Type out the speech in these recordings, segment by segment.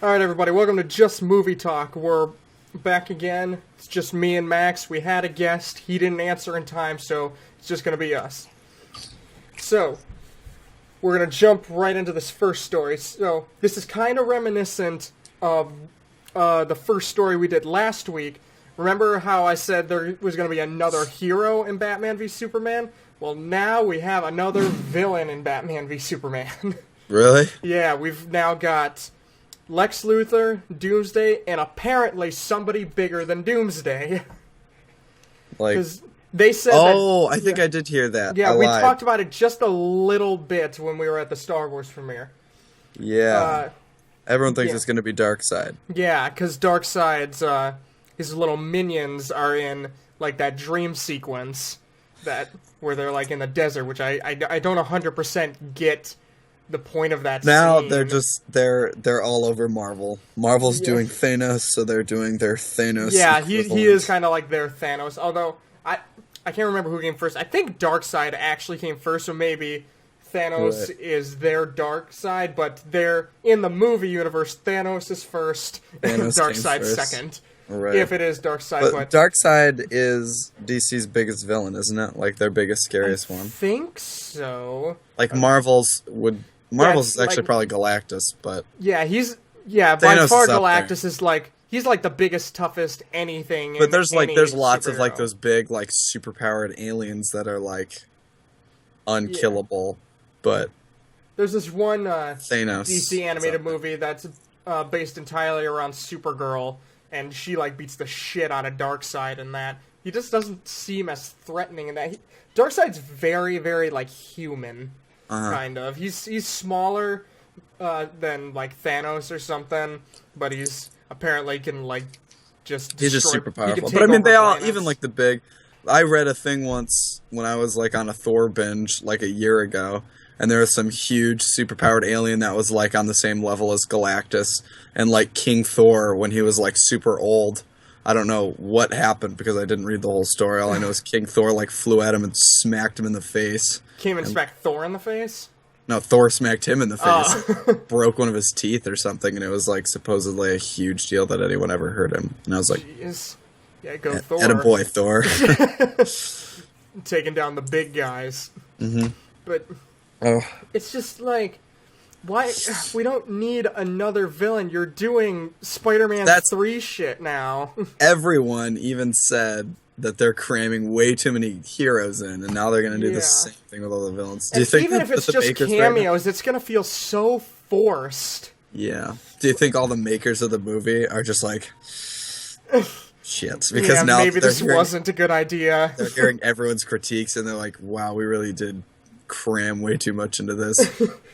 Alright, everybody, welcome to Just Movie Talk. We're back again. It's just me and Max. We had a guest. He didn't answer in time, so it's just going to be us. So, we're going to jump right into this first story. So, this is kind of reminiscent of the first story we did last week. Remember how I said there was going to be another hero in Batman v Superman? Well, now we have another villain in Batman v Superman. Really? Yeah, we've now got Lex Luthor, Doomsday, and apparently somebody bigger than Doomsday. Like, Because they said I think I did hear that. Yeah, I we lied. talked about it just a little bit when we were at the Star Wars premiere. Yeah. Everyone thinks yeah. it's going to be Darkseid. Yeah, because Darkseid's, his little minions are in, like, that dream sequence where they're, like, in the desert, which I don't 100% get the point of that Now scene. they're all over Marvel. Marvel's doing Thanos, so they're doing their Thanos. Yeah, he is kind of like their Thanos. Although I can't remember who came first. I think Darkseid actually came first, so maybe Thanos is their Darkseid. But they're in the movie universe. Thanos is first, and Darkseid second. Right. If it is Darkseid, but Darkseid is DC's biggest villain, isn't it? Like their biggest, scariest one. I think so. Like Marvel's is actually like, probably Galactus, but yeah, by Thanos far is up Galactus is like he's like the biggest, toughest anything. But there's lots of like superhero. those big like superpowered aliens that are like unkillable, but there's this one Thanos DC animated movie that's based entirely around Supergirl, and she like beats the shit out of Darkseid in that. He just doesn't seem as threatening in that. Darkseid's very, very like human. Kind of. He's smaller than like Thanos or something, but he's apparently can like just he's just destroy, super powerful. He But I mean, they all planets. even like the big. I read a thing once when I was like on a Thor binge like a year ago, and there was some huge superpowered alien that was like on the same level as Galactus, and like King Thor when he was like super old. I don't know what happened because I didn't read the whole story. All I know is King Thor like flew at him and smacked him in the face. Came and smacked Thor in the face? No, Thor smacked him in the face. Broke one of his teeth or something, and it was like supposedly a huge deal that anyone ever hurt him. And I was like, Jeez. Yeah, go Thor. Attaboy, Thor. Taking down the big guys. Mm-hmm. But Oh. it's just like, why? We don't need another villain. You're doing Spider-Man 3 shit now. Everyone even said that they're cramming way too many heroes in, and now they're going to do the same thing with all the villains. Do you think even if it's just cameos, it's going to feel so forced. Yeah. Do you think all the makers of the movie are just like, shit? Because now maybe this wasn't a good idea. They're hearing everyone's critiques, and they're like, wow, we really did cram way too much into this.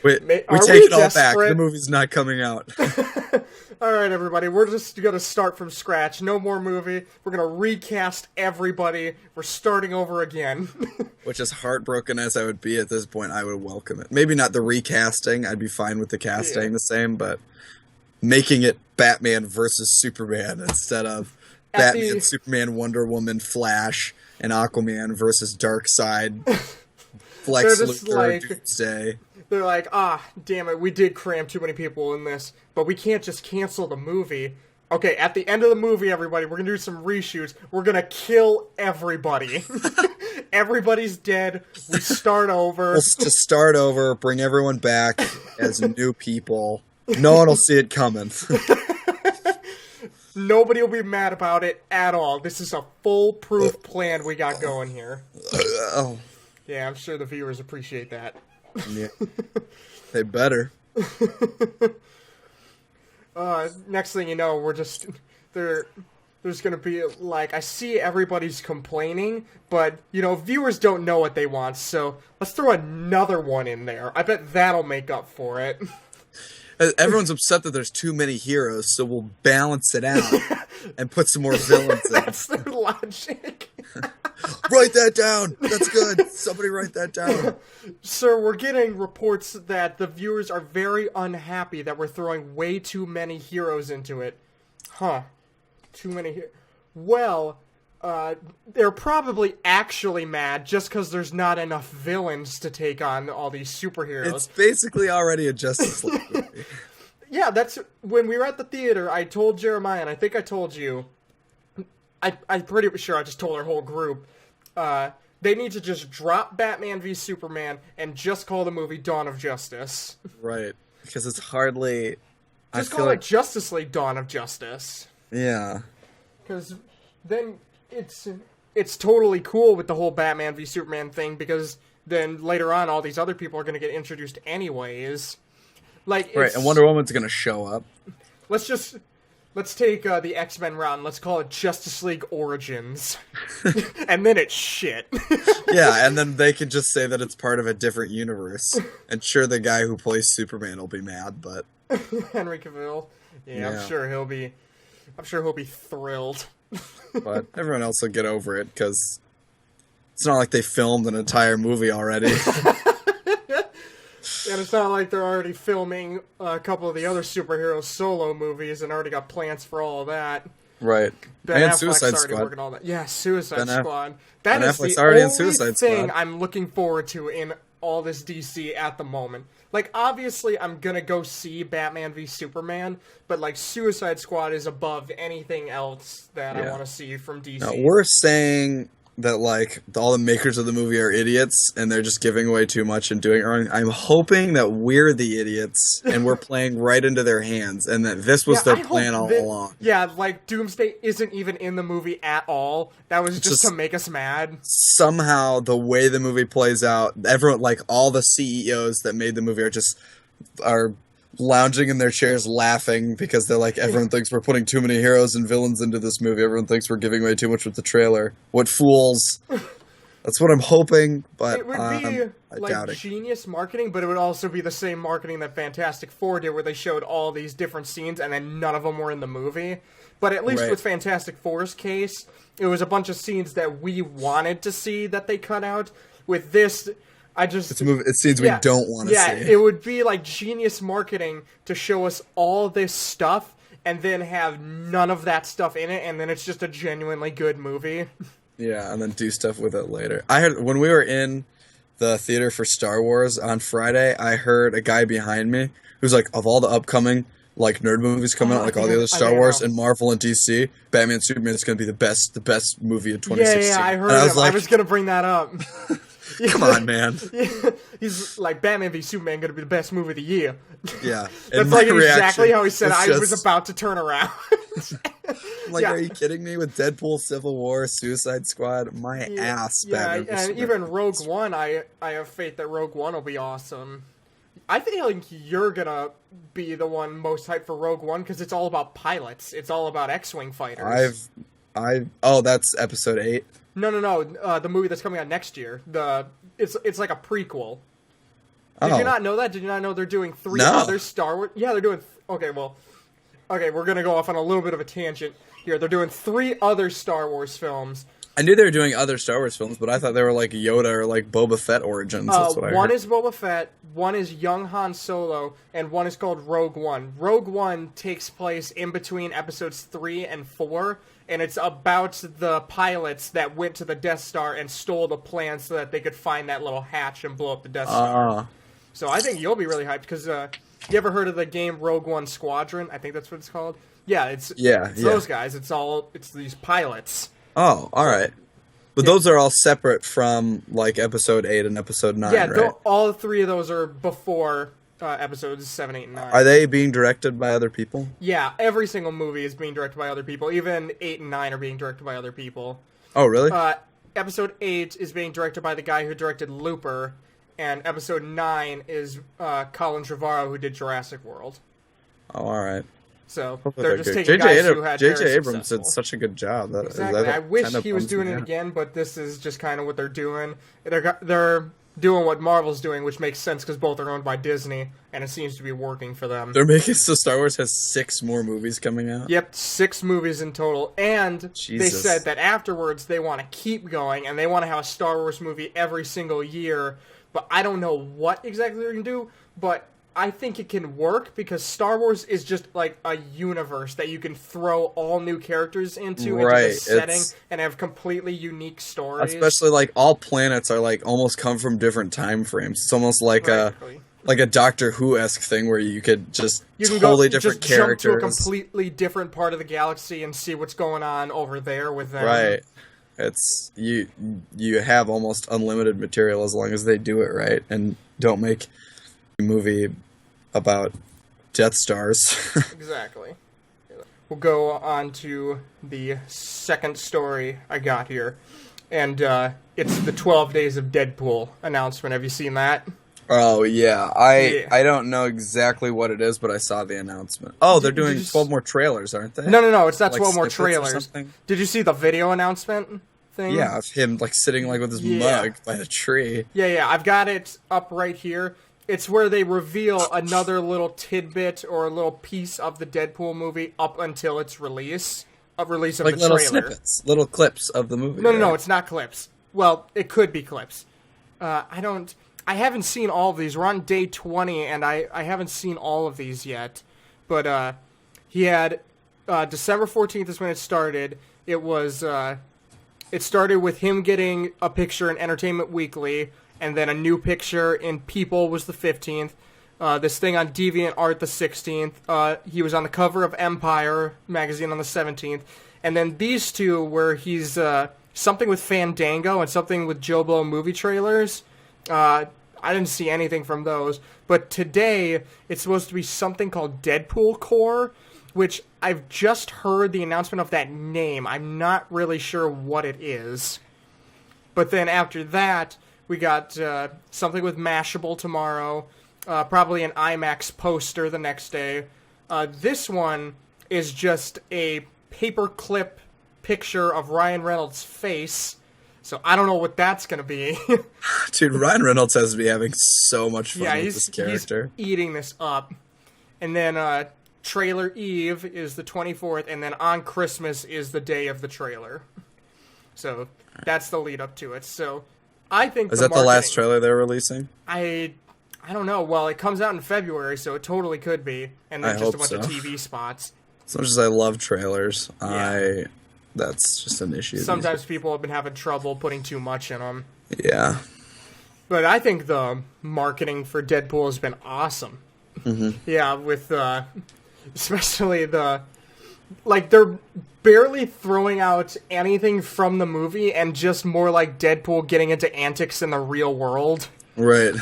We take it all back. The movie's not coming out. Alright, everybody, we're just going to start from scratch. No more movie. We're going to recast everybody. We're starting over again. Which, as heartbroken as I would be at this point, I would welcome it. Maybe not the recasting. I'd be fine with the cast staying the same, but making it Batman versus Superman instead of Batman, Superman, Wonder Woman, Flash, and Aquaman versus Darkseid, Lex Luthor, Doomsday. They're like, damn it, we did cram too many people in this, but we can't just cancel the movie. Okay, at the end of the movie, everybody, we're gonna do some reshoots. We're gonna kill everybody. Everybody's dead. We start over. We'll just start over, bring everyone back as new people. No one will see it coming. Nobody will be mad about it at all. This is a foolproof plan we got going here. Yeah, I'm sure the viewers appreciate that. Yeah. They better. Next thing you know, we're just there's gonna be like, I see everybody's complaining, but viewers don't know what they want, so let's throw another one in there. I bet that'll make up for it. Everyone's upset that there's too many heroes, so we'll balance it out and put some more villains in. That's their logic. Write that down. That's good. Somebody write that down. Sir, we're getting reports that the viewers are very unhappy that we're throwing way too many heroes into it. Huh. Too many Well, they're probably actually mad just because there's not enough villains to take on all these superheroes. It's basically already a Justice League movie. Yeah, that's when we were at the theater. I told Jeremiah, and I think I told you. I'm pretty sure I just told our whole group. They need to just drop Batman v Superman and just call the movie Dawn of Justice. Right, because it's hardly. Just call it Justice League Dawn of Justice. Yeah. Because then it's totally cool with the whole Batman v Superman thing, because then later on all these other people are going to get introduced anyways. Like, right, and Wonder Woman's going to show up. Let's take the X-Men round. Let's call it Justice League Origins. And then it's shit. Yeah, and then they could just say that it's part of a different universe. And sure, the guy who plays Superman will be mad, but... Henry Cavill. Yeah, Yeah. I'm sure he'll be thrilled. But everyone else will get over it, because it's not like they filmed an entire movie already. And it's not like they're already filming a couple of the other superhero solo movies and already got plans for all of that. Right. Ben And Affleck's Suicide already Squad. working all that. Yeah, Suicide Ben Squad. That Ben is Affleck's the already in only Suicide thing Squad. I'm looking forward to in all this DC at the moment. Like, obviously, I'm gonna go see Batman v Superman, but, like, Suicide Squad is above anything else that I Yeah. want to see from DC. Now, we're saying that, like, all the makers of the movie are idiots, and they're just giving away too much and doing it wrong. I'm hoping that we're the idiots, and we're playing right into their hands, and that this was their I hope plan all that- along. Yeah, like, Doomsday isn't even in the movie at all. That was just to make us mad. Somehow, the way the movie plays out, everyone, like, all the CEOs that made the movie are lounging in their chairs laughing because they're like, everyone thinks we're putting too many heroes and villains into this movie. Everyone thinks we're giving away too much with the trailer. What fools. That's what I'm hoping, but It would I be like doubt it. genius marketing, but it would also be the same marketing that Fantastic Four did, where they showed all these different scenes and then none of them were in the movie. But at least Right. with Fantastic Four's case, it was a bunch of scenes that we wanted to see that they cut out. With this, It's scenes we don't want to see. Yeah, it would be like genius marketing to show us all this stuff and then have none of that stuff in it, and then it's just a genuinely good movie. Yeah, and then do stuff with it later. I heard when we were in the theater for Star Wars on Friday, I heard a guy behind me who's like, of all the upcoming like nerd movies coming out, like all the other Star Wars and Marvel and DC, Batman Superman is going to be the best movie of 2016. Yeah, I heard and him. I was like, I was going to bring that up. come on, man. He's like, Batman v Superman going to be the best movie of the year. Yeah. That's like exactly how he said. I was about to turn around. I'm like, are you kidding me? With Deadpool, Civil War, Suicide Squad, my ass. Yeah, Batman v and Superman. even Rogue One, I have faith that Rogue One will be awesome. I think you're gonna be the one most hyped for Rogue One because it's all about pilots. It's all about X-wing fighters. Oh, that's episode 8. No, the movie that's coming out next year. It's like a prequel. Oh. Did you not know that? Did you not know they're doing 3 other Star Wars? Yeah, they're doing. Okay, we're gonna go off on a little bit of a tangent here. They're doing 3 other Star Wars films. I knew they were doing other Star Wars films, but I thought they were like Yoda or like Boba Fett origins. That's what I One heard. is Boba Fett, one is young Han Solo, and one is called Rogue One. Rogue One takes place in between episodes 3 and 4, and it's about the pilots that went to the Death Star and stole the plan so that they could find that little hatch and blow up the Death Star. So I think you'll be really hyped, because you ever heard of the game Rogue One Squadron? I think that's what it's called. Yeah, it's those guys. It's these pilots. Oh, all right. But those are all separate from like episode 8 and episode 9, Yeah, right? all 3 of those are before episodes 7, 8, and 9. Are they being directed by other people? Yeah, every single movie is being directed by other people. Even 8 and 9 are being directed by other people. Oh, really? Episode 8 is being directed by the guy who directed Looper, and episode 9 is Colin Trevorrow, who did Jurassic World. Oh, all right. So they're just taking guys who had J.J. very Abrams did successful. such a good job. Exactly. I wish he was doing it again, but this is just kind of what they're doing. They're doing what Marvel's doing, which makes sense because both are owned by Disney, and it seems to be working for them. They're making so Star Wars has 6 more movies coming out. Yep, 6 movies in total, and they Jesus. said that afterwards they want to keep going, and they want to have a Star Wars movie every single year, but I don't know what exactly they're going to do, but I think it can work because Star Wars is just like a universe that you can throw all new characters into Right, the setting it's- and have completely unique stories. Especially like all planets are like almost come from different time frames. It's almost like Exactly. like a Doctor Who-esque thing where you could just You can totally go, different just jump to a characters. completely different part of the galaxy and see what's going on over there with them. Right. It's you have almost unlimited material as long as they do it right and don't make a movie about Death Stars. Exactly. We'll go on to the second story I got here. And it's the 12 Days of Deadpool announcement. Have you seen that? Oh yeah. Yeah. I don't know exactly what it is, but I saw the announcement. Oh, they're Did you doing s- 12 more trailers, aren't they? No, it's not Like 12 more snippets or trailers. something? Did you see the video announcement thing? Yeah, of him like sitting like with his Yeah. mug by the tree. Yeah, I've got it up right here. It's where they reveal another little tidbit or a little piece of the Deadpool movie up until its release. Release of Like the little trailer. snippets, little clips of the movie. No, right? it's not clips. Well, it could be clips. I haven't seen all of these. We're on day 20, and I haven't seen all of these yet. But he had December 14th is when it started. It started with him getting a picture in Entertainment Weekly, and then a new picture in People was the 15th. This thing on DeviantArt the 16th. He was on the cover of Empire magazine on the 17th. And then these two where he's something with Fandango and something with Joe Blow movie trailers. I didn't see anything from those. But today, it's supposed to be something called Deadpool Core, which I've just heard the announcement of that name. I'm not really sure what it is. But then after that, we got something with Mashable tomorrow. Probably an IMAX poster the next day. This one is just a paperclip picture of Ryan Reynolds' face. So I don't know what that's going to be. Dude, Ryan Reynolds has to be having so much fun Yeah, with he's this character. eating this up. And then Trailer Eve is the 24th, and then on Christmas is the day of the trailer. So that's the lead up to it. So I think Is that the last trailer they're releasing? I don't know. Well, it comes out in February, so it totally could be. And then I just a hope bunch of so. TV spots. As much as I love trailers, Yeah. that's just an issue. Sometimes people have been having trouble putting too much in them. Yeah. But I think the marketing for Deadpool has been awesome. Mm-hmm. Yeah, with especially they're barely throwing out anything from the movie and just more like Deadpool getting into antics in the real world. Right.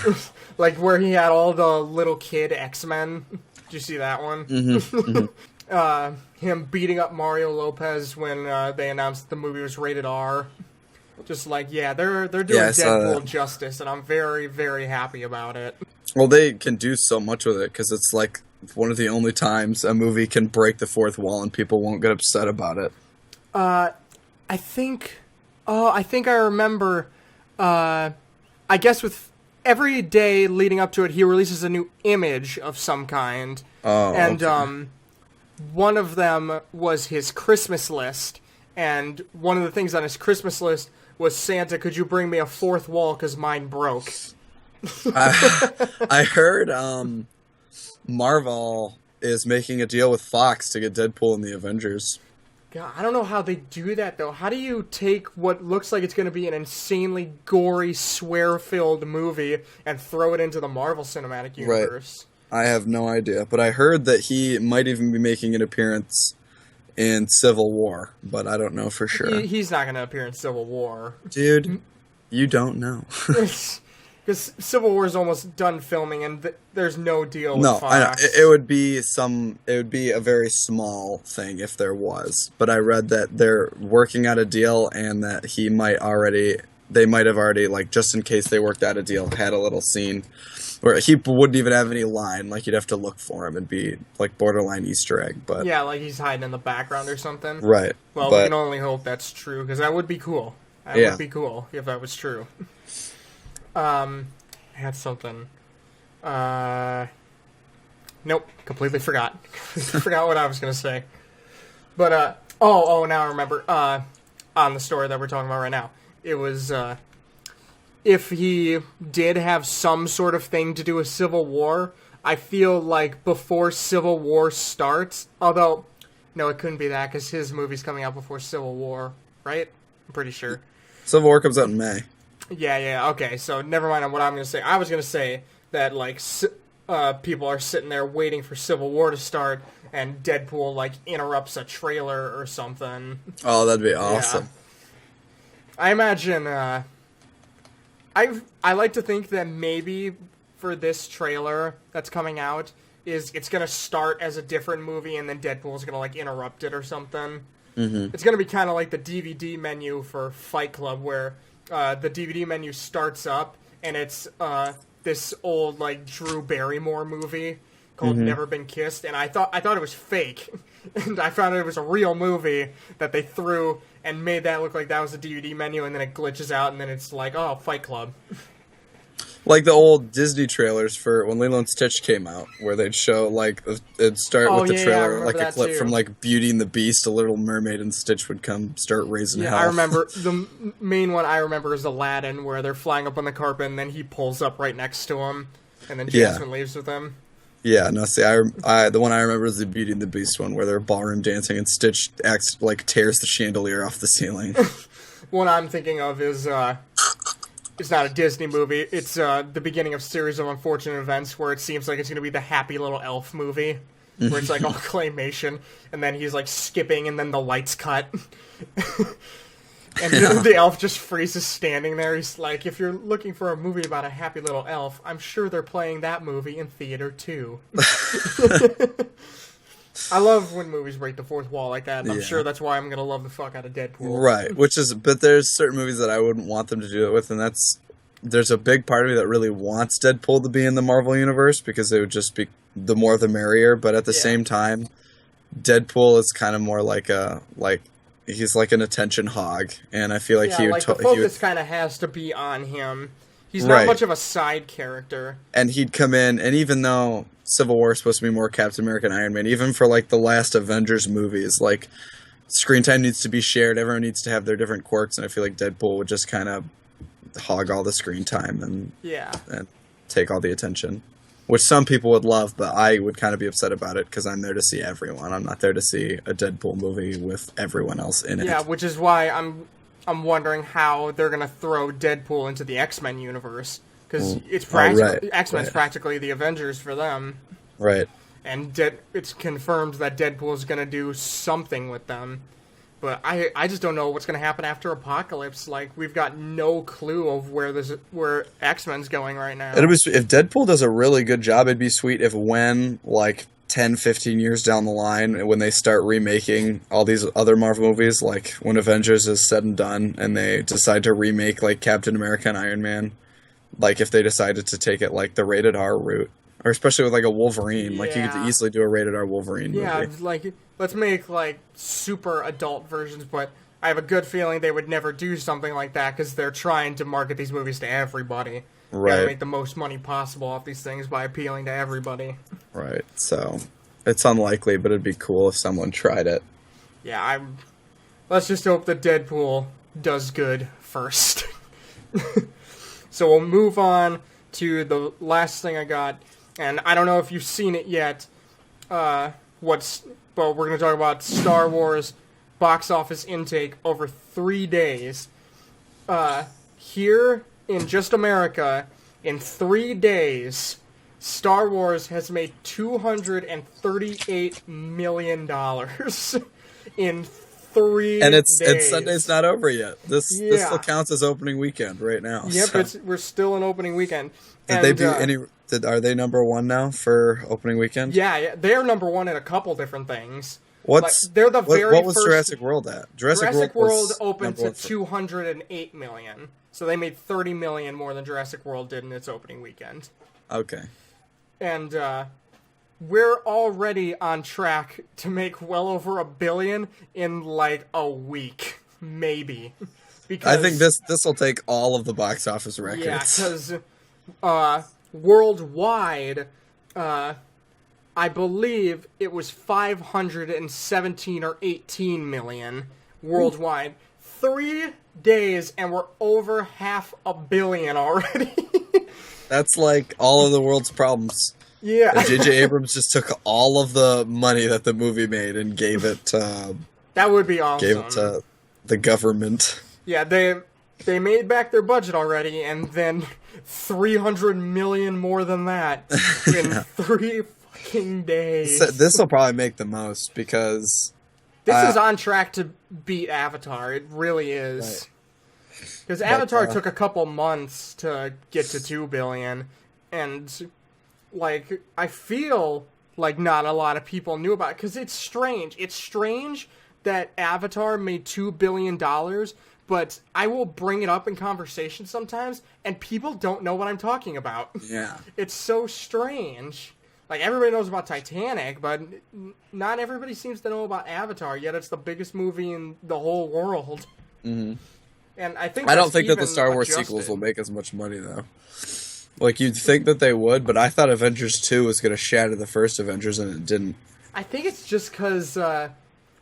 Like where he had all the little kid X-Men. Did you see that one? Mm-hmm. Him beating up Mario Lopez when they announced the movie was rated R. Just like, yeah, they're doing Yeah, I saw Deadpool that. justice, and I'm very, very happy about it. Well, they can do so much with it because it's like one of the only times a movie can break the fourth wall and people won't get upset about it. I think I remember, I guess with every day leading up to it, he releases a new image of some kind. Oh, And, okay. one of them was his Christmas list. And one of the things on his Christmas list was, Santa, could you bring me a fourth wall because mine broke? I heard Marvel is making a deal with Fox to get Deadpool in the Avengers. God, I don't know how they do that, though. How do you take what looks like it's going to be an insanely gory, swear-filled movie and throw it into the Marvel Cinematic Universe? I have no idea, but I heard that he might even be making an appearance in Civil War, but I don't know for sure. He's not going to appear in Civil War. Dude, you don't know. Because Civil War is almost done filming, and there's no deal with No, Fox. I know. It would be a very small thing if there was. But I read that they're working out a deal and that they might have already, like, just in case they worked out a deal, had a little scene where he wouldn't even have any line. Like, you'd have to look for him and be, like, borderline Easter egg. But Yeah, like he's hiding in the background or something. right. Well, we but can only hope that's true, because that would be cool. That Yeah. would be cool if that was true. I had something. Nope, completely forgot. Forgot what I was going to say. But, now I remember, on the story that we're talking about right now. It was, if he did have some sort of thing to do with Civil War, I feel like before Civil War starts, although, no, it couldn't be that, because his movie's coming out before Civil War, right? I'm pretty sure. Civil War comes out in May. Yeah, okay, so never mind on what I'm going to say. I was going to say that like people are sitting there waiting for Civil War to start, and Deadpool like interrupts a trailer or something. Oh, that'd be awesome. Yeah. I imagine. I like to think that maybe for this trailer that's coming out, it's gonna start as a different movie, and then Deadpool's gonna like interrupt it or something. Mm-hmm. It's gonna be kind of like the DVD menu for Fight Club, where the DVD menu starts up and it's this old like Drew Barrymore movie called Never Been Kissed, and I thought it was fake, and I found out it was a real movie that they threw and made that look like that was the DVD menu, and then it glitches out, and then it's like, oh, Fight Club. Like the old Disney trailers for when Lilo and Stitch came out, where they'd show, like, it'd start with the trailer, like a clip from, like, Beauty and the Beast, a Little Mermaid, and Stitch would start raising hell. I remember, the main one I remember is Aladdin, where they're flying up on the carpet, and then he pulls up right next to him, and then Jasmine leaves with him. Yeah, no, see, the one I remember is the Beauty and the Beast one, where they're ballroom dancing, and Stitch tears the chandelier off the ceiling. One I'm thinking of is, it's not a Disney movie. It's the beginning of Series of Unfortunate Events, where it seems like it's going to be the Happy Little Elf movie, where it's like all claymation, and then he's like skipping, and then the lights cut, and the elf just freezes standing there. He's like, if you're looking for a movie about a happy little elf, I'm sure they're playing that movie in theater too. I love when movies break the fourth wall like that, and I'm sure that's why I'm going to love the fuck out of Deadpool. Right, but there's certain movies that I wouldn't want them to do it with, and there's a big part of me that really wants Deadpool to be in the Marvel Universe, because it would just be the more the merrier, but at the same time, Deadpool is kind of more he's like an attention hog, and I feel like the focus kind of has to be on him. He's not much of a side character. And he'd come in, and even though Civil War is supposed to be more Captain America and Iron Man, even for like the last Avengers movies, like screen time needs to be shared. Everyone needs to have their different quirks, and I feel like Deadpool would just kind of hog all the screen time and take all the attention, which some people would love, but I would kind of be upset about it because I'm there to see everyone. I'm not there to see a Deadpool movie with everyone else in it. Yeah, which is why I'm wondering how they're gonna throw Deadpool into the X-Men universe, because X-Men's practically the Avengers for them. Right. And it's confirmed that Deadpool is gonna do something with them. But I just don't know what's going to happen after Apocalypse. Like, we've got no clue of where X-Men's going right now. If Deadpool does a really good job, it'd be sweet if when, like, 10, 15 years down the line, when they start remaking all these other Marvel movies, like when Avengers is said and done, and they decide to remake, like, Captain America and Iron Man, like, if they decided to take it, like, the rated R route. Or especially with, like, a Wolverine. Like, you could easily do a rated R Wolverine movie. Yeah, like, let's make, like, super adult versions, but I have a good feeling they would never do something like that, because they're trying to market these movies to everybody. Right. Gotta make the most money possible off these things by appealing to everybody. Right, so it's unlikely, but it'd be cool if someone tried it. Yeah, let's just hope that Deadpool does good first. So we'll move on to the last thing I got. And I don't know if you've seen it yet. But we're going to talk about Star Wars box office intake over 3 days. Here in just America, in 3 days, Star Wars has made $238 million in 3 and days. And Sunday's not over yet. This still counts as opening weekend right now. Yep, so. We're still in opening weekend. Are they number one now for opening weekend? Yeah, they're number one in a couple different things. What was Jurassic World at? Jurassic World opened to $208 million, so they made $30 million more than Jurassic World did in its opening weekend. Okay. And we're already on track to make well over $1 billion in like a week, maybe. Because I think this will take all of the box office records. Yeah, because worldwide, I believe it was 517 or 18 million worldwide. 3 days and we're over $500 million already. That's like all of the world's problems. Yeah. J.J. Abrams just took all of the money that the movie made and gave it to... That would be awesome. Gave it to the government. Yeah, They made back their budget already, and then 300 million more than that in 3 fucking days. So this will probably make the most because This is on track to beat Avatar. It really is. Because Avatar took a couple months to get to 2 billion, and like I feel like not a lot of people knew about it because it's strange. It's strange that Avatar made $2 billion, but I will bring it up in conversation sometimes, and people don't know what I'm talking about. Yeah. It's so strange. Like, everybody knows about Titanic, but not everybody seems to know about Avatar, yet it's the biggest movie in the whole world. Mm-hmm. And I think I don't think that the even Star Wars adjusted. sequels will make as much money, though. Like, you'd think that they would, but I thought Avengers 2 was going to shatter the first Avengers, and it didn't. I think it's just because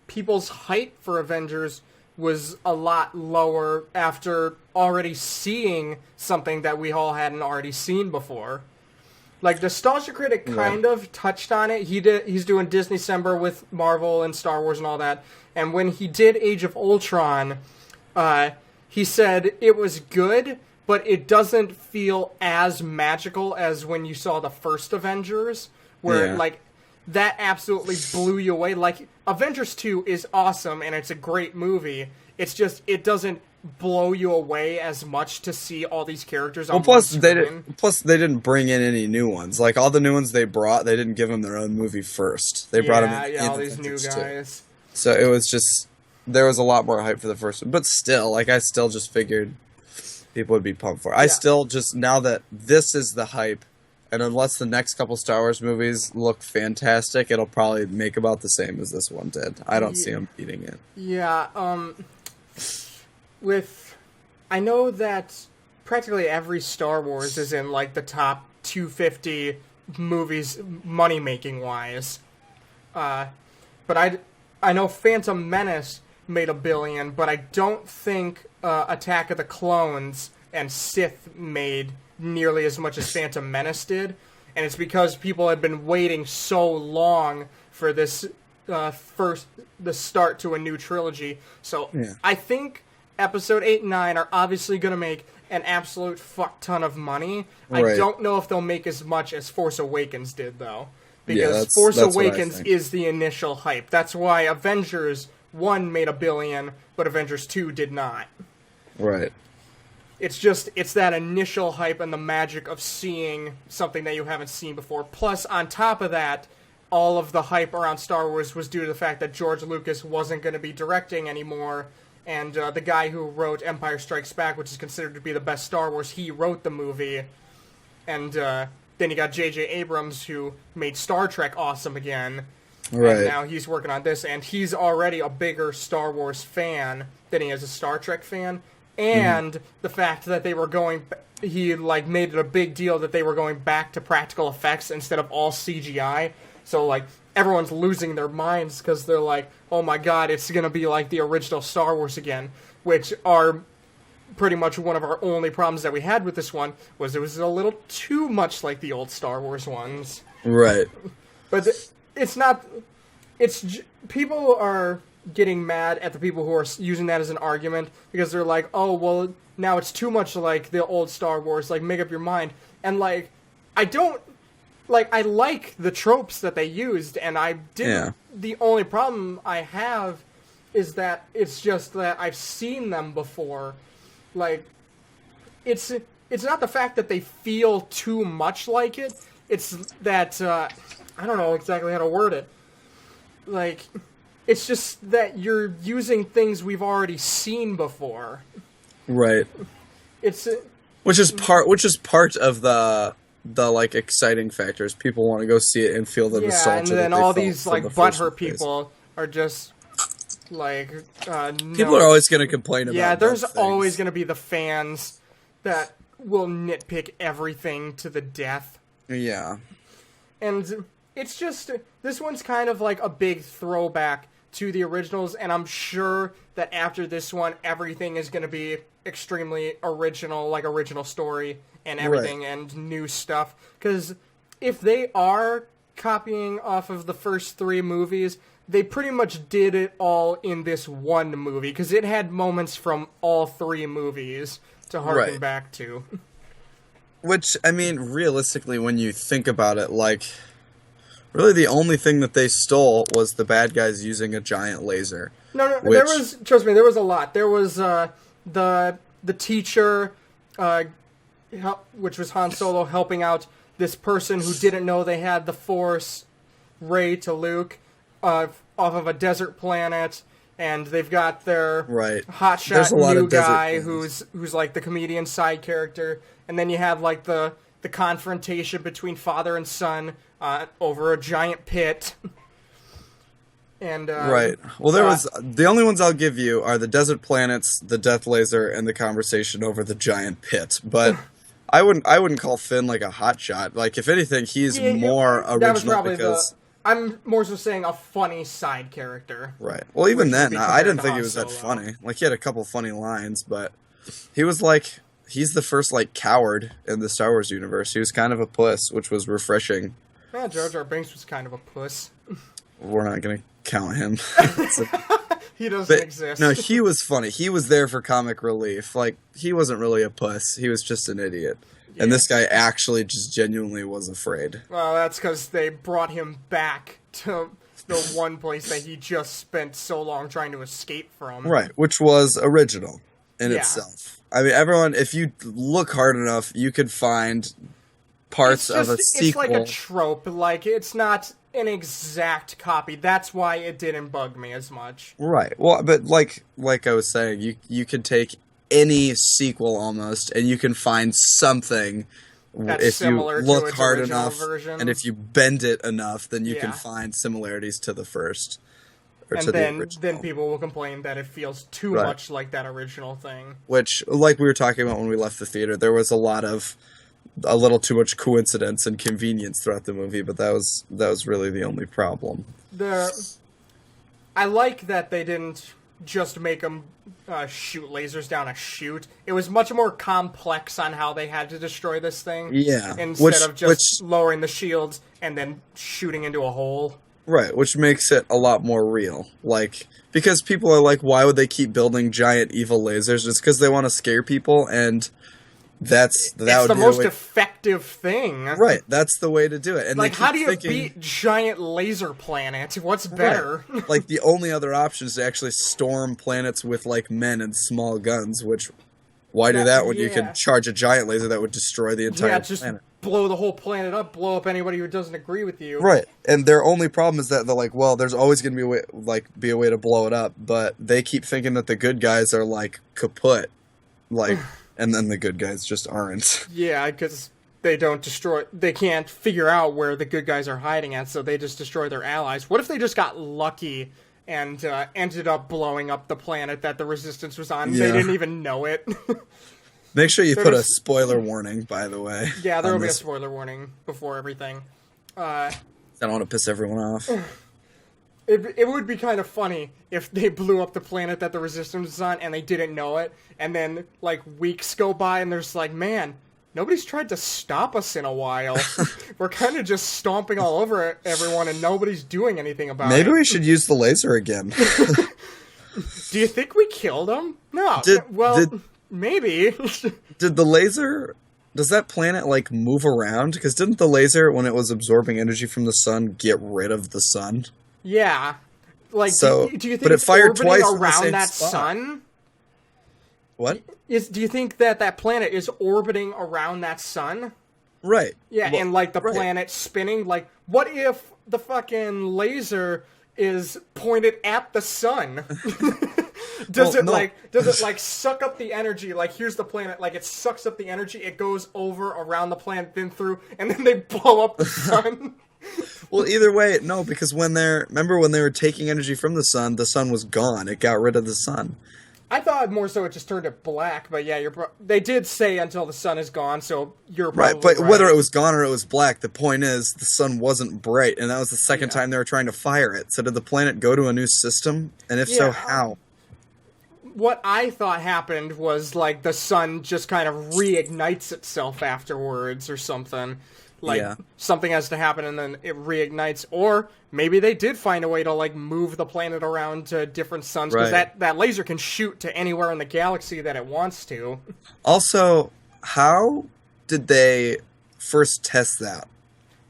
people's hype for Avengers was a lot lower after already seeing something that we all hadn't already seen before. Like, Nostalgia Critic kind of touched on it. He's doing Disney-cember with Marvel and Star Wars and all that. And when he did Age of Ultron, he said it was good, but it doesn't feel as magical as when you saw the first Avengers, where, like, that absolutely blew you away. Like, Avengers 2 is awesome, and it's a great movie. It's just, it doesn't blow you away as much to see all these characters on plus one they screen. they didn't bring in any new ones. Like, all the new ones they brought, they didn't give them their own movie first. They brought them in all these new Avengers guys. 2. So it was just, there was a lot more hype for the first one. But still, like, I still just figured people would be pumped for it. I still just, now that this is the hype, and unless the next couple Star Wars movies look fantastic, it'll probably make about the same as this one did. I don't see them beating it. Yeah, I know that practically every Star Wars is in, like, the top 250 movies money-making wise. But I know Phantom Menace made $1 billion, but I don't think Attack of the Clones and Sith made nearly as much as Phantom Menace did. And it's because people had been waiting so long for this the start to a new trilogy. So I think Episode 8 and 9 are obviously going to make an absolute fuck ton of money. Right. I don't know if they'll make as much as Force Awakens did, though. Because that's Force what I Awakens think. is the initial hype. That's why Avengers 1 made $1 billion, but Avengers 2 did not. Right. It's just, it's that initial hype and the magic of seeing something that you haven't seen before. Plus, on top of that, all of the hype around Star Wars was due to the fact that George Lucas wasn't going to be directing anymore, and the guy who wrote Empire Strikes Back, which is considered to be the best Star Wars, he wrote the movie. And then you got J.J. Abrams, who made Star Trek awesome again. Right. And now he's working on this, and he's already a bigger Star Wars fan than he is a Star Trek fan. And the fact that they were he, like, made it a big deal that they were going back to practical effects instead of all CGI. So, like, everyone's losing their minds because they're like, oh my god, it's going to be like the original Star Wars again, which are pretty much one of our only problems that we had with this one, was it was a little too much like the old Star Wars ones. Right. But it's not... people are getting mad at the people who are using that as an argument because they're like, oh, well, now it's too much like the old Star Wars, like, make up your mind. And, like, I don't... Like, I like the tropes that they used, and I didn't... Yeah. The only problem I have is that it's just that I've seen them before. Like, it's not the fact that they feel too much like it, it's that, I don't know exactly how to word it. Like, it's just that you're using things we've already seen before. Right. It's... Which is part of the like exciting factors. People want to go see it and feel the nostalgia. And then that they all felt these, from like, the first butthurt movies. people are just, like, People are always going to complain about. Yeah, there's things. always going to be the fans that will nitpick everything to the death. Yeah. And it's just, this one's kind of like a big throwback to the originals, and I'm sure that after this one, everything is going to be extremely original, like original story and everything, and new stuff. Because if they are copying off of the first 3 movies, they pretty much did it all in this one movie, because it had moments from all three movies to harken Right. back to. Which, I mean, realistically, when you think about it, like, really the only thing that they stole was the bad guys using a giant laser. No, Which- there was, trust me, there was a lot. There was the teacher, which was Han Solo, helping out this person who didn't know they had the Force, Rey to Luke, off of a desert planet, and they've got their Right. There's hotshot a lot new of desert guy planets. who's like the comedian side character, and then you have like the confrontation between father and son over a giant pit. And Right. Well, there was the only ones I'll give you are the desert planets, the death laser, and the conversation over the giant pit. But I wouldn't call Finn like a hotshot. Like, if anything, he's Yeah, more that was original probably because I'm more so saying a funny side character. right. Well, even Which would then, be I compared didn't to think Han he was that Solo. funny. Like, he had a couple funny lines, but he was like he's the first like coward in the Star Wars universe. He was kind of a puss, which was refreshing. Yeah, Jar Jar Binks was kind of a puss. We're not gonna count him. He doesn't But, exist. no, he was funny. He was there for comic relief. Like, he wasn't really a puss. He was just an idiot. And this guy actually just genuinely was afraid. Well, that's because they brought him back to the one place that he just spent so long trying to escape from. Right, which was original in Yeah. itself. I mean, everyone, if you look hard enough, you could find parts of a sequel. It's like a trope. Like, it's not an exact copy. That's why it didn't bug me as much. Right. Well, but like I was saying, you could take any sequel almost, and you can find something That's if you similar to look its hard original enough, version. and if you bend it enough, then you can Yeah. find similarities to the first. Or And to the then original. people will complain that it feels too Right. much like that original thing. Which, like we were talking about when we left the theater, there was a little too much coincidence and convenience throughout the movie, but that was really the only problem. I like that they didn't just make them shoot lasers down a chute. It was much more complex on how they had to destroy this thing. Yeah, Instead of just lowering the shields and then shooting into a hole. right, which makes it a lot more real. Like, because people are like, why would they keep building giant evil lasers? It's because they want to scare people, and that It's would the be most the way, effective thing. right. That's the way to do it. And Like, they how keep do you thinking, beat Giant Laser Planet? What's better? Right. Like, the only other option is to actually storm planets with like men and small guns. Which, why do that when you Yeah. could charge a giant laser that would destroy the entire Yeah, just planet? blow the whole planet up, blow up anybody who doesn't agree with you. Right, and their only problem is that they're like, well, there's always going to be a way to blow it up, but they keep thinking that the good guys are like kaput, like, and then the good guys just aren't. Yeah, because they can't figure out where the good guys are hiding at, so they just destroy their allies. What if they just got lucky and ended up blowing up the planet that the Resistance was on? Yeah. They didn't even know it. Make sure you There put a was- spoiler warning, by the way. Yeah, there on will be a this. spoiler warning before everything. I don't want to piss everyone off. It would be kind of funny if they blew up the planet that the Resistance was on and they didn't know it, and then, like, weeks go by and there's like, man, nobody's tried to stop us in a while. We're kind of just stomping all over everyone and nobody's doing anything about Maybe it. we should use the laser again. Do you think we killed them? No. Maybe. Did the laser... Does that planet, like, move around? Because didn't the laser, when it was absorbing energy from the sun, get rid of the sun? Yeah. Like, So- do you think but it it's fired orbiting twice in the around same that spot. sun? What? Do you think that planet is orbiting around that sun? Right. Yeah, Well, and like the right. planet spinning. Like, what if the fucking laser is pointed at the sun? Does Well, it no. like suck up the energy? Like, here's the planet. Like, it sucks up the energy. It goes over around the planet, then through, and then they blow up the sun. Well, either way, no, because remember when they were taking energy from the sun was gone. It got rid of the sun. I thought more so it just turned it black, but yeah, they did say until the sun is gone, so you're probably Right, but right. whether it was gone or it was black, the point is the sun wasn't bright, and that was the second time they were trying to fire it. So did the planet go to a new system? And if so, Yeah. how? what I thought happened was like the sun just kind of reignites itself afterwards or something. Like Yeah. something has to happen and then it reignites, or maybe they did find a way to like move the planet around to different suns because Right. that laser can shoot to anywhere in the galaxy that it wants to. Also, how did they first test that?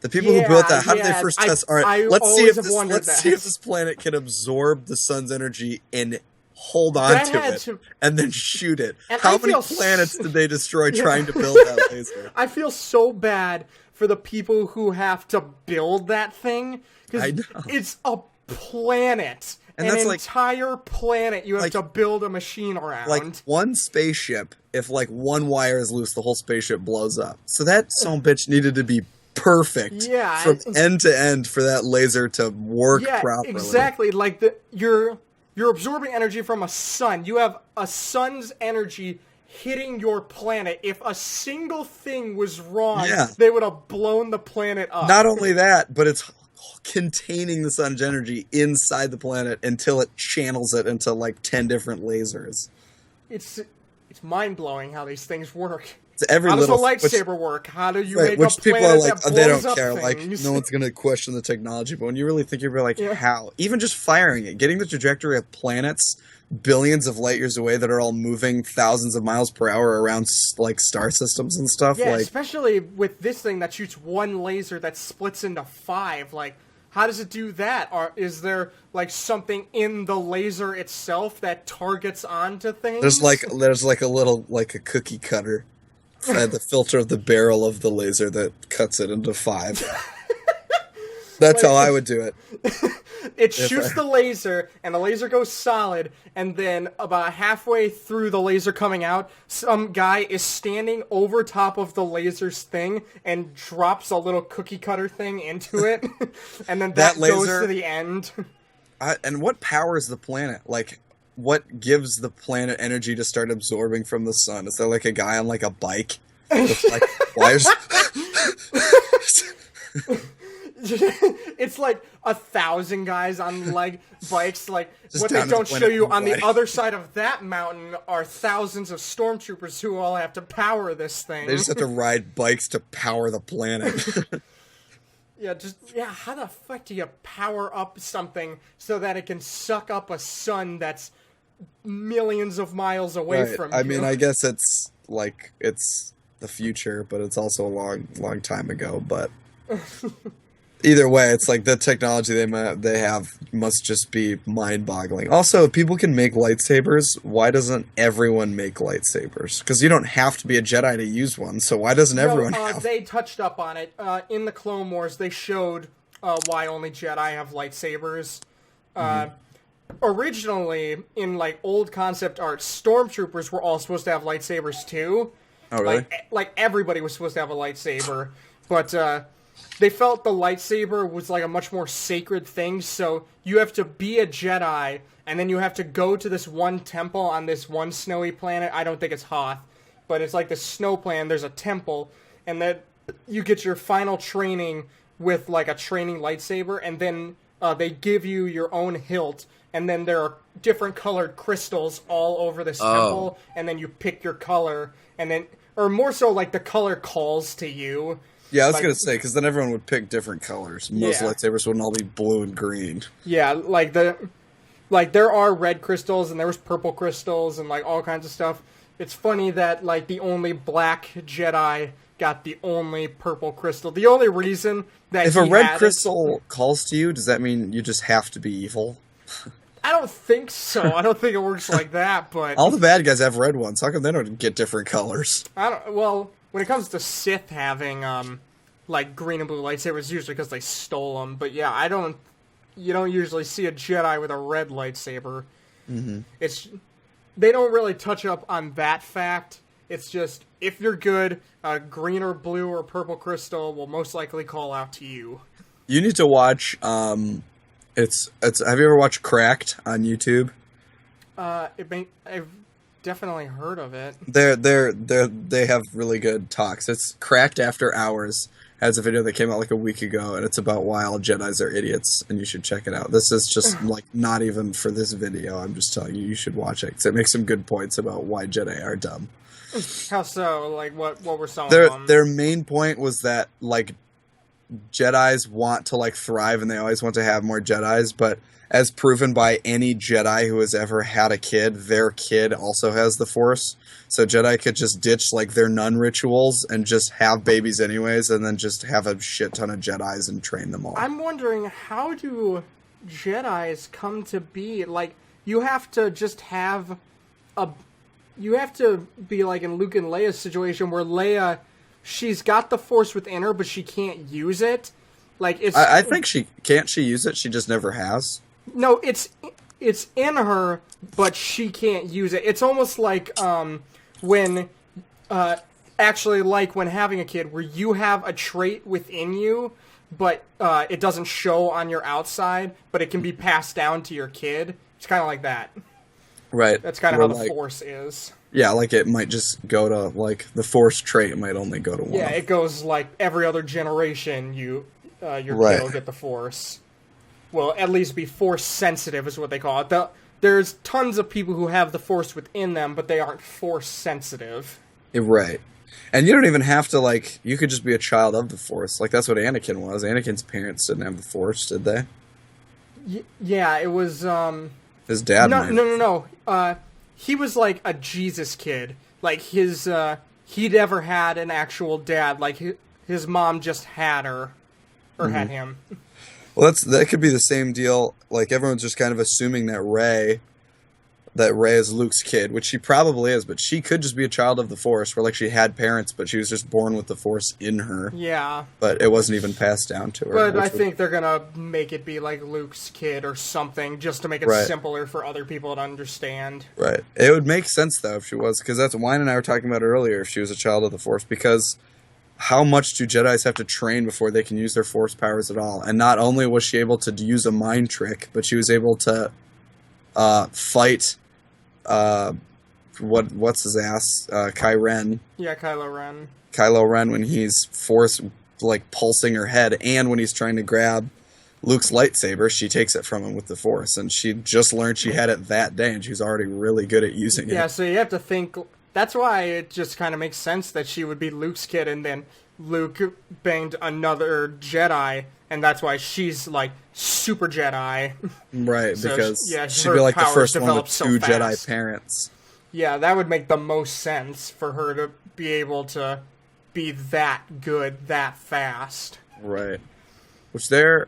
The people who built that, how did they yeah, first I- test? All right, I let's see always if have this, wondered let's that. see if this planet can absorb the sun's energy and hold on That to had it, to- and then shoot it. And How I many feel planets did they destroy Yeah. trying to build that laser? I feel so bad for the people who have to build that thing I because know. it's a planet, And an that's like- entire planet. You have like- to build a machine around. Like one spaceship, if like one wire is loose, the whole spaceship blows up. So that son of a bitch needed to be perfect Yeah, from it's- end to end for that laser to work yeah, properly. exactly. Like you're absorbing energy from a sun. You have a sun's energy hitting your planet. If a single thing was wrong, Yeah. they would have blown the planet up. Not only that, but it's containing the sun's energy inside the planet until it channels it into like 10 different lasers. It's mind blowing how these things work. It's every How does a little lightsaber work? How do you right, make which a people planet are like, that oh, they blows don't up care. Like, things? no one's going to question the technology. But when you really think, you're like, Yeah. how? Even just firing it, getting the trajectory of planets billions of light years away that are all moving thousands of miles per hour around like star systems and stuff. Yeah, Like, especially with this thing that shoots one laser that splits into 5. Like, how does it do that? Or is there like something in the laser itself that targets onto things? there's like a little like a cookie cutter at the filter of the barrel of the laser that cuts it into 5. That's how I would do it. It shoots the laser, and the laser goes solid, and then about halfway through the laser coming out, some guy is standing over top of the laser's thing and drops a little cookie cutter thing into it, and then that, That goes laser- to the end. And what powers the planet? Like, what gives the planet energy to start absorbing from the sun? Is there like a guy on like a bike with like wires? It's like 1,000 guys on like bikes. Like Just what down they to the don't show planet you one on the bike. other side of that mountain are thousands of stormtroopers who all have to power this thing. They just have to ride bikes to power the planet. Yeah, how the fuck do you power up something so that it can suck up a sun that's millions of miles away Right. from I you? mean, I guess it's like it's the future, but it's also a long time ago. But either way, it's like the technology they have must just be mind-boggling. Also, if people can make lightsabers, why doesn't everyone make lightsabers? Because you don't have to be a Jedi to use one. So why doesn't everyone have? They touched up on it. In the Clone Wars, they showed why only Jedi have lightsabers. Originally, in like old concept art, stormtroopers were all supposed to have lightsabers too. Oh, really? Like everybody was supposed to have a lightsaber, but they felt the lightsaber was like a much more sacred thing. So you have to be a Jedi, and then you have to go to this one temple on this one snowy planet. I don't think it's Hoth, but it's like the snow planet. There's a temple, and then you get your final training with like a training lightsaber, and then they give you your own hilt. And then there are different colored crystals all over this temple, and then you pick your color, and then, or more so, like the color calls to you. Yeah, I was like- gonna say because then everyone would pick different colors. Most Yeah. lightsabers wouldn't all be blue and green. Yeah, like there are red crystals, and there was purple crystals, and like all kinds of stuff. It's funny that like the only black Jedi got the only purple crystal. The only reason that If a he red had it- crystal calls to you, does that mean you just have to be evil? I don't think so. I don't think it works like that, but All the bad guys have red ones. How come they don't get different colors? I don't. Well, when it comes to Sith having like green and blue lightsabers, usually because they stole them. But yeah, I don't. You don't usually see a Jedi with a red lightsaber. Mm-hmm. They don't really touch up on that fact. It's just if you're good, green or blue or purple crystal will most likely call out to you. You need to watch. It's. Have you ever watched Cracked on YouTube? I've definitely heard of it. They have really good talks. It's Cracked After Hours, has a video that came out like a week ago, and it's about why all Jedis are idiots, and you should check it out. This is just like not even for this video. I'm just telling you, you should watch it because it makes some good points about why Jedi are dumb. How so? Like, what were some of them? Their main point was that like Jedis want to like thrive, and they always want to have more Jedis, but as proven by any Jedi who has ever had a kid, their kid also has the Force. So Jedi could just ditch like their nun rituals and just have babies anyways, and then just have a shit ton of Jedis and train them all. I'm wondering, how do Jedis come to be? Like, you have to just have a... You have to be like in Luke and Leia's situation where Leia, she's got the Force within her, but she can't use it. Like, it's... I think she use it, she just never has. No, it's in her, but she can't use it. It's almost like when actually like when having a kid, where you have a trait within you, but it doesn't show on your outside, but it can be passed down to your kid. It's kind of like that. Right. That's kind of how the Force is. Yeah, like it might just go to like the Force trait might only go to one. Yeah, it goes like every other generation. Your kid will get the Force. Well, at least be Force sensitive is what they call it. There's tons of people who have the Force within them, but they aren't Force sensitive. Right. And you don't even have to, like, you could just be a child of the Force. Like, that's what Anakin was. Anakin's parents didn't have the Force, did they? Yeah, it was, His dad might. No. He was like a Jesus kid. Like, he'd never had an actual dad. Like, his mom just had her. Or had him. Well, that could be the same deal. Like, everyone's just kind of assuming that Rey is Luke's kid, which she probably is, but she could just be a child of the Force, where, like, she had parents, but she was just born with the Force in her. Yeah. But it wasn't even passed down to her. But I think they're gonna make it be, like, Luke's kid or something, just to make it simpler for other people to understand. Right. It would make sense, though, if she was, because that's Wine and I were talking about earlier, if she was a child of the Force, because... How much do Jedis have to train before they can use their Force powers at all? And not only was she able to use a mind trick, but she was able to fight what's his ass? Kyren. Yeah, Kylo Ren. Kylo Ren when he's Force like pulsing her head, and when he's trying to grab Luke's lightsaber, she takes it from him with the Force, and she just learned she had it that day, and she's already really good at using it. Yeah, so you have to think... That's why it just kind of makes sense that she would be Luke's kid, and then Luke banged another Jedi, and that's why she's, like, super Jedi. Right, So because yeah, she'd her be like the powers first one with develop so two Jedi fast. parents. Yeah, that would make the most sense for her to be able to be that good, that fast. Right. Which there's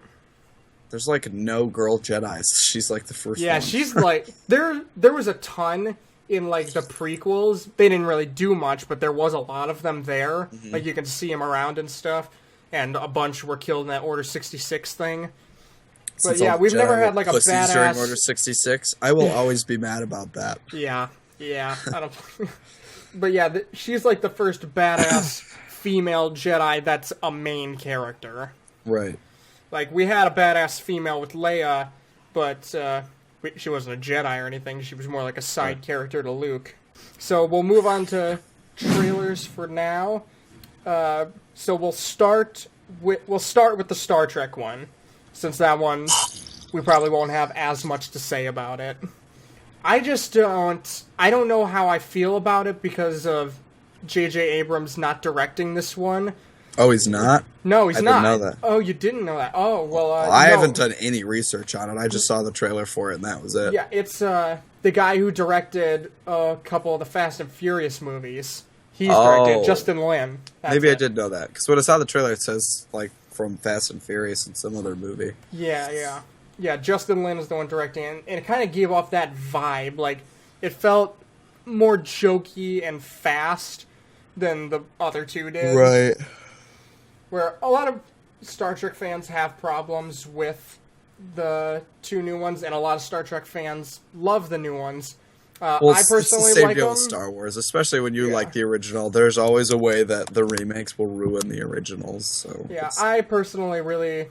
like no girl Jedis. She's like the first one. Yeah, she's like... There was a ton... In, like, the prequels, they didn't really do much, but there was a lot of them there. Mm-hmm. Like, you can see them around and stuff. And a bunch were killed in that Order 66 thing. But yeah, we've never had, like, a badass... during Order 66. I will always be mad about that. Yeah. I don't... But yeah, she's, like, the first badass female Jedi that's a main character. Right. Like, we had a badass female with Leia, but, she wasn't a Jedi or anything. She was more like a side character to Luke. So we'll move on to trailers for now. So we'll start with the Star Trek one, since that one we probably won't have as much to say about it. I don't know how I feel about it because of J.J. Abrams not directing this one. Oh, he's not? No, he's not. I didn't know that. Oh, you didn't know that? Oh, well, I no. haven't done any research on it. I just saw the trailer for it, and that was it. Yeah, it's the guy who directed a couple of the Fast and Furious movies. He's directed Justin Lin. Maybe I did know that, because when I saw the trailer, it says, like, from Fast and Furious and some other movie. Yeah. Yeah, Justin Lin is the one directing it, and it kind of gave off that vibe. Like, it felt more jokey and fast than the other two did. Right. Where a lot of Star Trek fans have problems with the two new ones, and a lot of Star Trek fans love the new ones. Well, I personally it's the same like deal them. with Star Wars, especially when you like the original. There's always a way that the remakes will ruin the originals. So yeah, I personally really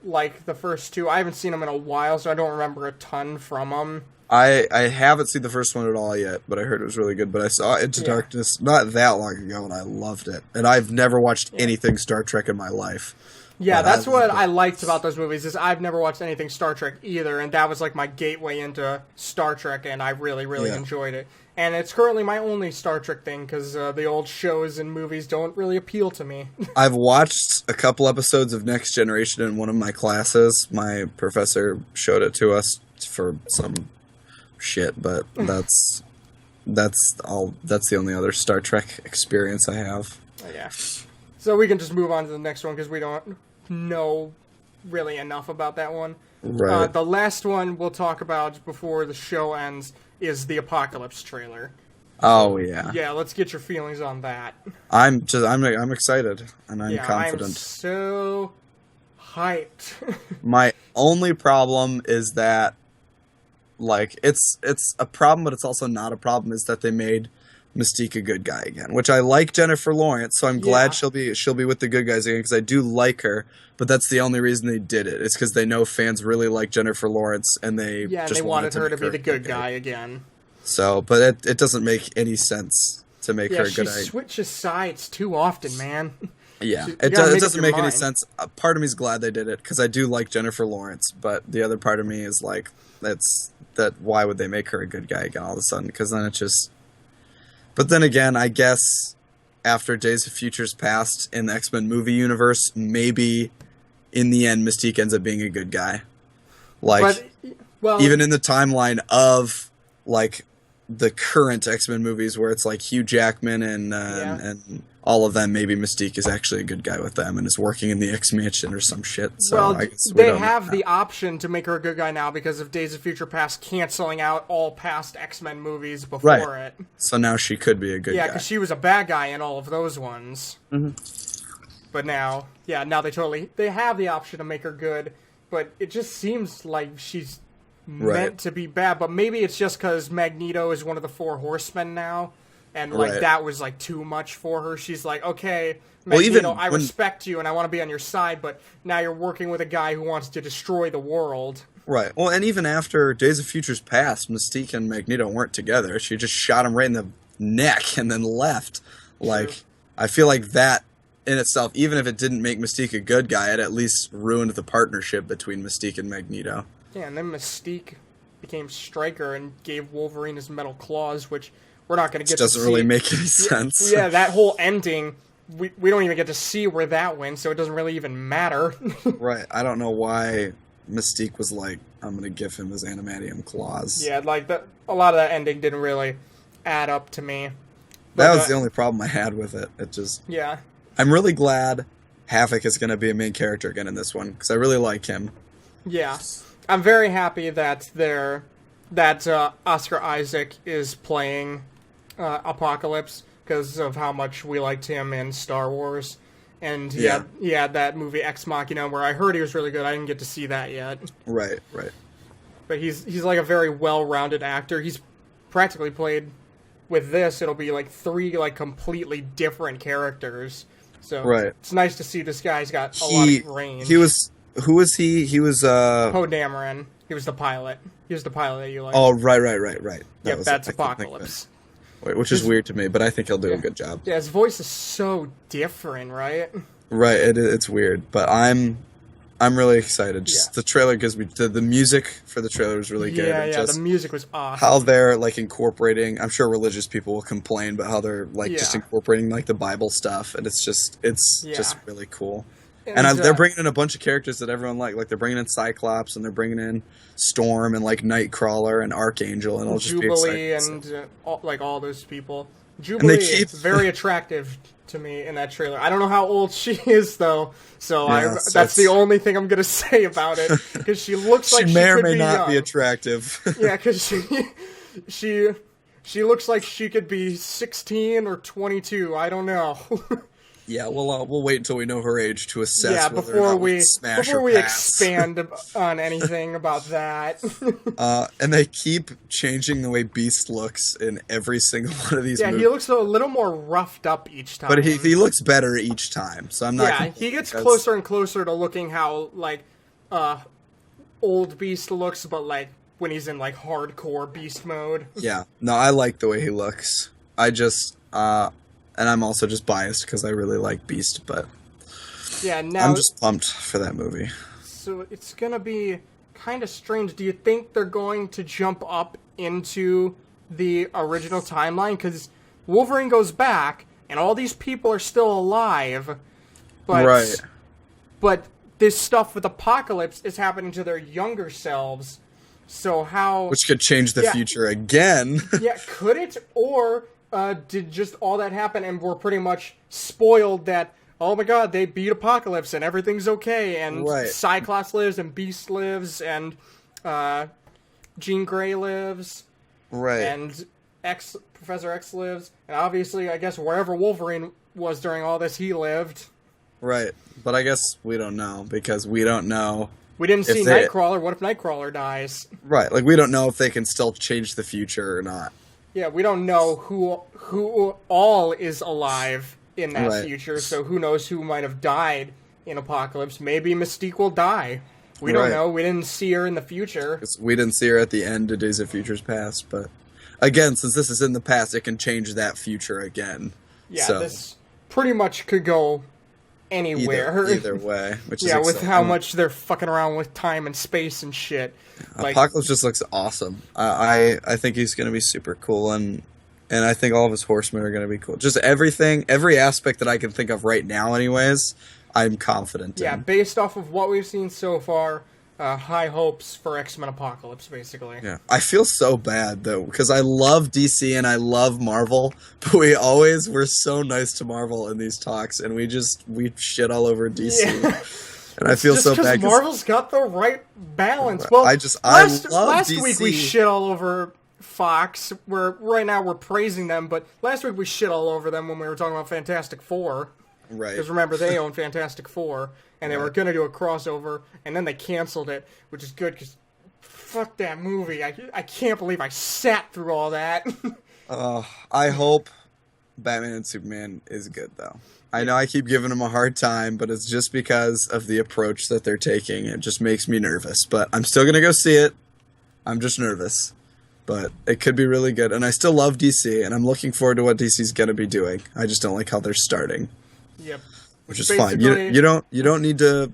like the first two. I haven't seen them in a while, so I don't remember a ton from them. I haven't seen the first one at all yet, but I heard it was really good. But I saw Into Yeah. Darkness not that long ago, and I loved it. And I've never watched anything Star Trek in my life. Yeah, But that's what loved I it. liked about those movies is I've never watched anything Star Trek either, and that was like my gateway into Star Trek, and I really, really Yeah. enjoyed it. And it's currently my only Star Trek thing because the old shows and movies don't really appeal to me. I've watched a couple episodes of Next Generation in one of my classes. My professor showed it to us for some shit, but that's all. That's the only other Star Trek experience I have. Yeah. So we can just move on to the next one because we don't know really enough about that one. Right. The last one we'll talk about before the show ends is the Apocalypse trailer. Oh yeah. Yeah, let's get your feelings on that. I'm excited and I'm Yeah, I'm confident. so hyped. My only problem is that, like, it's a problem, but it's also not a problem. Is that they made Mystique a good guy again, which I like Jennifer Lawrence, so I'm glad Yeah. she'll be with the good guys again because I do like her. But that's the only reason they did it. It's because they know fans really like Jennifer Lawrence, and they Yeah, and just they wanted her to make be a the good guy again. So, but it doesn't make any sense to make Yeah, her a she good guy. switches sides too often, man. Yeah, You it gotta make up doesn't your make any mind. sense. Part of me is glad they did it because I do like Jennifer Lawrence, but the other part of me is like, why would they make her a good guy again all of a sudden? Because then it just. But then again, I guess after Days of Futures Past in the X-Men movie universe, maybe in the end Mystique ends up being a good guy. Like, But well, even in the timeline of like the current X-Men movies where it's like Hugh Jackman and all of them, maybe Mystique is actually a good guy with them and is working in the X-Mansion or some shit. So well, I guess we they don't know have that. the option to make her a good guy now because of Days of Future Past canceling out all past X-Men movies before Right. it. So now she could be a good Yeah, guy. because she was a bad guy in all of those ones. But now they have the option to make her good, but it just seems like she's Right. meant to be bad. But maybe it's just because Magneto is one of the Four Horsemen now, and like Right. that was like too much for her. She's like, okay, Well, Magneto, even I when- respect you and I want to be on your side, but now you're working with a guy who wants to destroy the world. Right. Well, and even after Days of Futures Past, Mystique and Magneto weren't together. She just shot him right in the neck and then left. Like, I feel like that in itself, even if it didn't make Mystique a good guy, it at least ruined the partnership between Mystique and Magneto. Yeah, and then Mystique became Stryker and gave Wolverine his metal claws, which we're not going to Which get to doesn't see. really make any sense. Yeah, that whole ending, we don't even get to see where that went, so it doesn't really even matter. Right. I don't know why Mystique was like, I'm going to give him his adamantium claws. Yeah, like a lot of that ending didn't really add up to me. That But, was the only problem I had with it. It just. Yeah, I'm really glad Havoc is going to be a main character again in this one because I really like him. yeah. I'm very happy that Oscar Isaac is playing Apocalypse because of how much we liked him in Star Wars. And he had that movie Ex Machina where I heard he was really good. I didn't get to see that yet. Right, right. But he's like a very well-rounded actor. He's practically played with this. It'll be like 3 like completely different characters. So Right. it's nice to see this guy's got a lot of range. He was. Who was he? He was. Poe Dameron. He was the pilot. He was the pilot that you like. Oh, right. yep, was that's it. I couldn't think of Apocalypse. it. Wait, which is weird to me, but I think he'll do a good job. Yeah, his voice is so different, right? Right, it's weird, but I'm really excited. Just the trailer gives me the music for the trailer is really good. Yeah, and yeah. just The music was awesome. how they're like incorporating. I'm sure religious people will complain, but how they're like just Yeah. incorporating like the Bible stuff, and it's just Yeah. really cool. And, They're bringing in a bunch of characters that everyone like they're bringing in Cyclops and they're bringing in Storm and like Nightcrawler and Archangel, and it'll just be Jubilee exciting. and all those people. Jubilee keep- is very attractive to me in that trailer. I don't know how old she is though, so Yeah, so that's the it's- only thing I'm gonna say about it because she looks like she may or could may be not be young. attractive. Yeah, because she looks like she could be 16 or 22. I don't know. Yeah, we'll wait until we know her age to assess. Yeah, whether or before not we smash before or we pass. expand on anything about that. And they keep changing the way Beast looks in every single one of these Yeah, movies. he looks a little more roughed up each time. But he looks better each time, so I'm not. Yeah, complaining he gets because- closer and closer to looking how like old Beast looks, but like when he's in like hardcore beast mode. Yeah. No, I like the way he looks. I just and I'm also just biased because I really like Beast, but Yeah, now I'm just pumped for that movie. so it's gonna be kind of strange. Do you think they're going to jump up into the original timeline? Because Wolverine goes back, and all these people are still alive, but Right. but this stuff with Apocalypse is happening to their younger selves. So how? Which could change the Yeah. future again. Yeah, could it? Or did just all that happen and we're pretty much spoiled that, oh my god, they beat Apocalypse and everything's okay, and Right. Cyclops lives and Beast lives and Jean Grey lives Right. and Professor X lives, and obviously I guess wherever Wolverine was during all this he lived. Right. But I guess we don't know because we don't know. We didn't If see they- Nightcrawler. What if Nightcrawler dies? Right. Like we don't know if they can still change the future or not. Yeah, we don't know who all is alive in that Right. future, so who knows who might have died in Apocalypse. Maybe Mystique will die. We don't Right. know. We didn't see her in the future. 'Cause we didn't see her at the end of Days of Futures Past, but again, since this is in the past, it can change that future again. Yeah, So, this pretty much could go anywhere. either way, which Yeah, is with exciting. how much they're fucking around with time and space and shit. Like, Apocalypse just looks awesome. I think he's going to be super cool, and I think all of his horsemen are going to be cool. Just everything, every aspect that I can think of right now, anyways, I'm confident yeah, in. based off of what we've seen so far, high hopes for X-Men Apocalypse, basically. Yeah, I feel so bad though because I love DC and I love Marvel, but we always were so nice to Marvel in these talks, and we shit all over DC, Yeah. and I feel Just so because bad. 'Cause Marvel's got the right balance. Well, I love last DC. week we shit all over Fox. Right now we're praising them, but last week we shit all over them when we were talking about Fantastic Four. Right, Because remember, they own Fantastic Four, and they were going to do a crossover, and then they canceled it, which is good, because fuck that movie. I can't believe I sat through all that. I hope Batman and Superman is good though. I know I keep giving them a hard time, but it's just because of the approach that they're taking. It just makes me nervous, but I'm still gonna go see it. I'm just nervous, but it could be really good. And I still love DC, and I'm looking forward to what DC's gonna be doing. I just don't like how they're starting, Yep. which is fine. You don't need to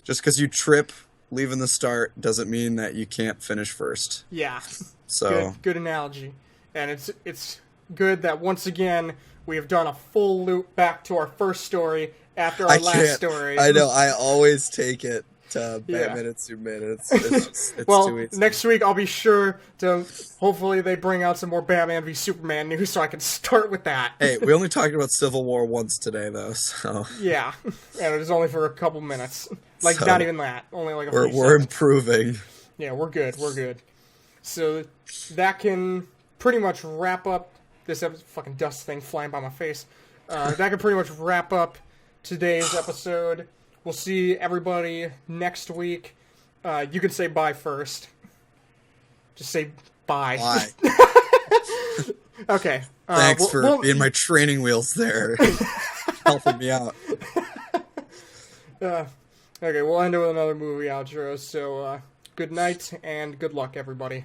just because you trip leaving the start doesn't mean that you can't finish first. Yeah. So Good analogy. And it's good that once again we have done a full loop back to our first story after our I last can't. story. I know. I always take it to Yeah. Batman and Superman. It's well, too easy. next week I'll be sure to. Hopefully, they bring out some more Batman v Superman news, so I can start with that. Hey, we only talked about Civil War once today, though, so Yeah, and it was only for a couple minutes. Like So, not even that. Only like a few we're seconds. improving. Yeah, we're good. We're good. So that can pretty much wrap up this fucking dust thing flying by my face. That can pretty much wrap up today's episode. We'll see everybody next week. You can say bye first. Just say bye. Bye. Okay. Thanks for we'll- being my training wheels there, helping me out. Okay, we'll end it with another movie outro. So, good night and good luck, everybody.